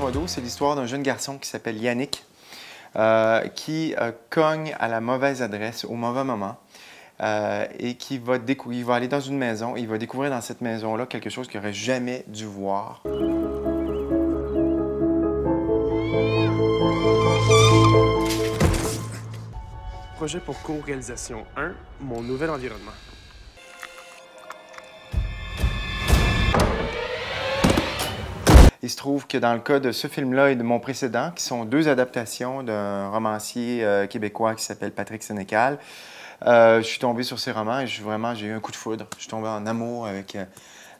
modo, c'est l'histoire d'un jeune garçon qui s'appelle Yannick, qui cogne à la mauvaise adresse au mauvais moment et qui il va aller dans une maison et il va découvrir dans cette maison-là quelque chose qu'il n'aurait jamais dû voir. Projet pour co-réalisation 1, mon nouvel environnement. Il se trouve que dans le cas de ce film-là et de mon précédent, qui sont deux adaptations d'un romancier québécois qui s'appelle Patrick Sénécal, je suis tombé sur ces romans et j'ai eu un coup de foudre. Je suis tombé en amour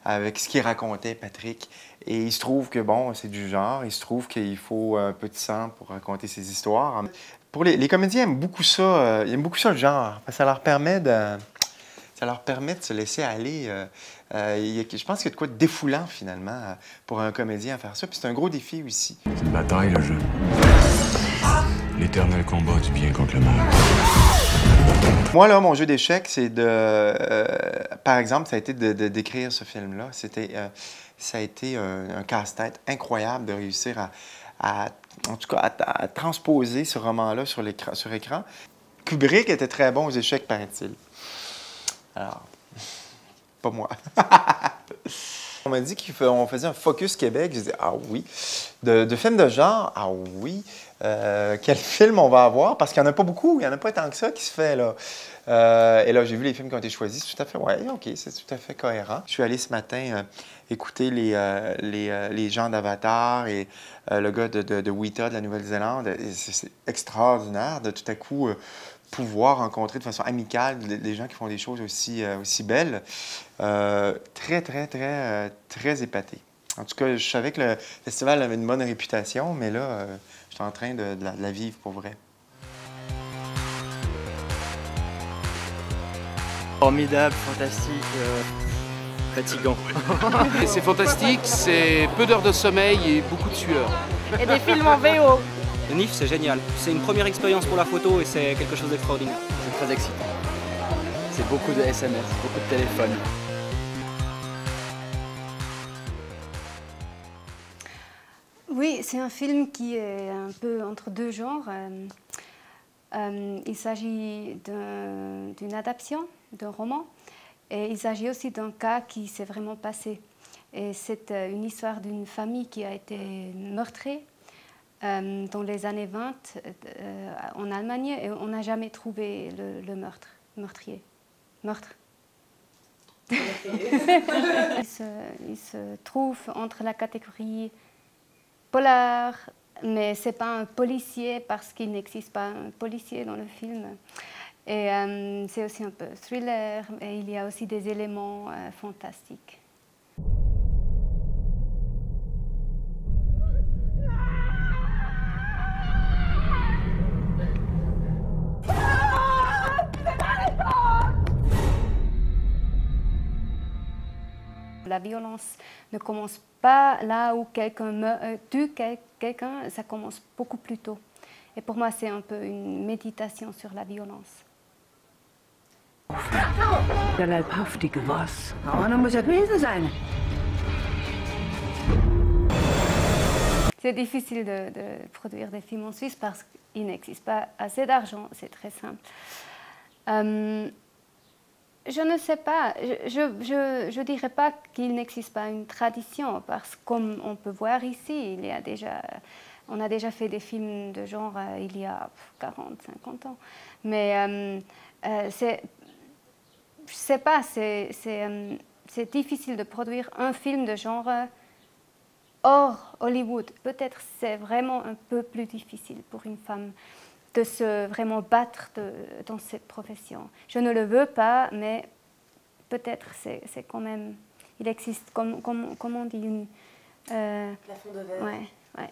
avec ce qu'il racontait, Patrick. Et il se trouve que, bon, c'est du genre. Il se trouve qu'il faut un peu de sang pour raconter ces histoires. Pour les comédiens aiment beaucoup ça. Ils aiment beaucoup ça, le genre. Parce que ça leur permet de se laisser aller. Je pense qu'il y a de quoi de défoulant, finalement, pour un comédien à faire ça. Puis c'est un gros défi aussi. C'est une bataille, le jeu. L'éternel combat du bien contre le mal. Moi, là, mon jeu d'échecs, c'est par exemple, ça a été d'écrire ce film-là. Ça a été un casse-tête incroyable de réussir en tout cas, à transposer ce roman-là sur écran. Kubrick était très bon aux échecs, paraît-il. Alors, pas moi. On m'a dit qu'on faisait un Focus Québec. J'ai dit, ah oui. De films de genre, ah oui. Quel film on va avoir? Parce qu'il n'y en a pas beaucoup. Il n'y en a pas tant que ça qui se fait, là. Et là, j'ai vu les films qui ont été choisis. C'est tout à fait, ouais, OK, c'est tout à fait cohérent. Je suis allé ce matin écouter les gens d'Avatar et le gars de Weta de la Nouvelle-Zélande. C'est extraordinaire de tout à coup pouvoir rencontrer de façon amicale des gens qui font des choses aussi belles. Très, très, très, très épaté. En tout cas, je savais que le festival avait une bonne réputation, mais là, je suis en train de la vivre pour vrai. Formidable, fantastique, fatigant. C'est fantastique, c'est peu d'heures de sommeil et beaucoup de sueur. Et des films en VO. Le NIF, c'est génial. C'est une première expérience pour la photo et c'est quelque chose d'extraordinaire. C'est très excitant. C'est beaucoup de SMS, beaucoup de téléphones. Oui, c'est un film qui est un peu entre deux genres. Il s'agit d'une adaptation d'un roman et il s'agit aussi d'un cas qui s'est vraiment passé. Et c'est une histoire d'une famille qui a été meurtrie dans les années 20 en Allemagne et on n'a jamais trouvé le meurtrier. Il se trouve entre la catégorie polar, mais ce n'est pas un policier parce qu'il n'existe pas un policier dans le film. Et c'est aussi un peu thriller et il y a aussi des éléments fantastiques. La violence ne commence pas là où quelqu'un tue quelqu'un, ça commence beaucoup plus tôt. Et pour moi, c'est un peu une méditation sur la violence. Der Leibhaftige was? Einer muss ja gewesen sein. C'est difficile de produire des films en Suisse parce qu'il n'existe pas assez d'argent, c'est très simple. Je ne sais pas, je dirais pas qu'il n'existe pas une tradition parce que comme on peut voir ici, on a déjà fait des films de genre il y a 40, 50 ans. Mais je sais pas, c'est difficile de produire un film de genre hors Hollywood. Peut-être c'est vraiment un peu plus difficile pour une femme de se vraiment battre dans cette profession. Je ne le veux pas, mais peut-être c'est quand même... Il existe, comme on dit, une... Plafond de verre. Ouais.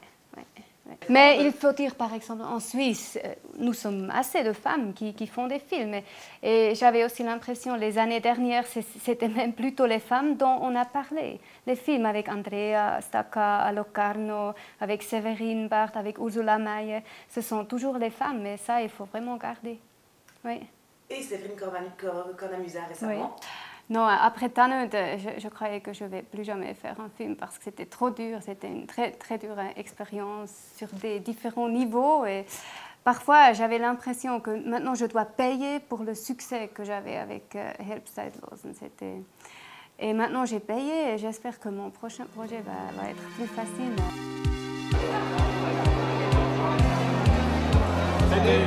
Mais il faut dire, par exemple, en Suisse, nous sommes assez de femmes qui font des films. Et j'avais aussi l'impression, les années dernières, c'était même plutôt les femmes dont on a parlé. Les films avec Andrea Stacca, Locarno, avec Séverine Barth, avec Ursula Mayer, ce sont toujours les femmes, mais ça, il faut vraiment garder. Oui. Et Séverine Cornamusa récemment. Non, après Tannet, je croyais que je ne vais plus jamais faire un film parce que c'était trop dur. C'était une très, très dure expérience sur des différents niveaux. Et parfois, j'avais l'impression que maintenant, je dois payer pour le succès que j'avais avec Helpside-Losen. Et maintenant, j'ai payé et j'espère que mon prochain projet va être plus facile. Salut,